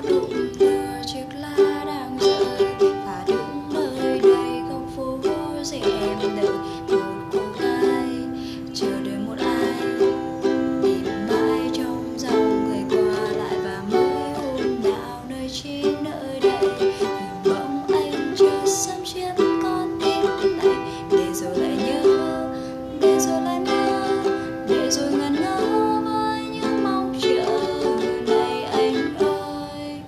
đụng đưa chiếc lá đang rơi và đứng nơi đây không phố gì em đợi một cô gái, chờ đợi một ai tìm mãi trong dòng người qua lại. Và mới hôm nào nơi chi nơi đây thì bỗng anh chợt xăm chiếc con tim này, để rồi lại nhớ, để rồi lại nhớ, để rồi ngẩn ngơ với những mong chờ này. Anh ơi,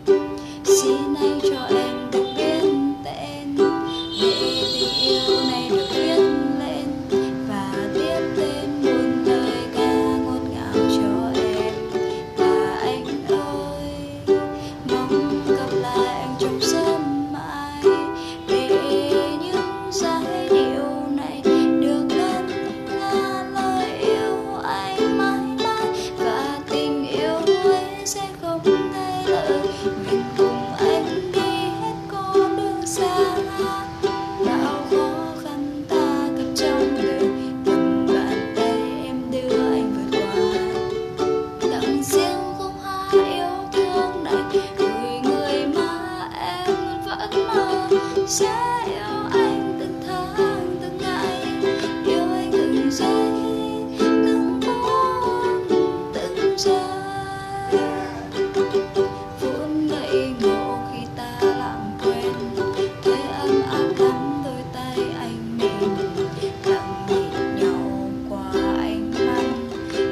xin anh cho em được biết tên, để tình yêu này được viết lên và tiếp thêm muôn lời ca ngọt ngào cho em. Và anh ơi, mong gặp lại anh trong sớm mai, để những giai điệu này được ngân nga lời yêu anh mãi mãi. Và tình yêu ấy sẽ không thay lời, nguyện cùng anh đi hết con đường xa. Bao khó khăn ta gặp trong đời, từng bàn tay em đưa anh vượt qua. Tặng riêng khúc hát yêu thương này gửi người mà em vẫn mơ, sẽ yêu anh từng tháng từng ngày, yêu anh từng giây từng phút từng giờ. Phút ngây ngộ khi ta lặng quên, thấy ấm áp nắm đôi tay anh mình, lặng nhìn nhau qua ánh mắt,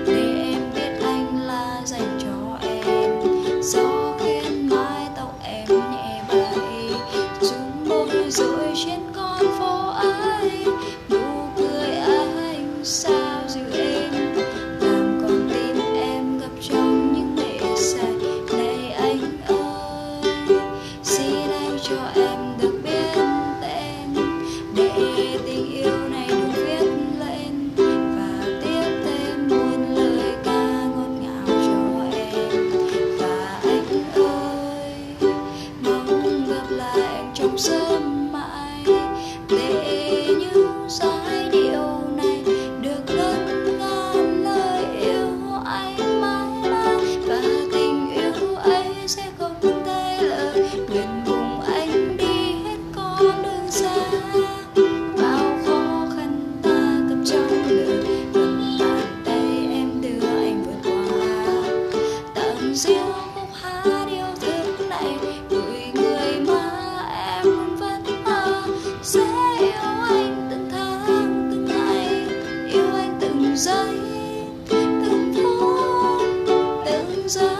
để em biết anh là dành cho em. Gió khiến mái tóc em nhẹ bay, rung bối rối trên con phố ấy. Nụ cười anh sao dịu êm, làm con tim em ngập trong những mê say. Này anh ơi, xin anh cho em được biết tên, để tình yêu này được viết lên và tiếp thêm muôn lời ca ngọt ngào cho em. Và anh ơi, mong gặp lại anh trong sớm mai, để những giai điệu này được ngân nga lời yêu anh mãi mãi. Và tình yêu ấy sẽ không thay lời, nguyện cùng anh đi hết con đường xa. Bao khó khăn ta gặp trong đời, từng bàn tay em đưa anh vượt qua. Tặng riêng khúc hát yêu thương này gửi người mà em vẫn mơ, sẽ yêu anh từng tháng từng ngày, yêu anh từng giây từng phút từng giờ.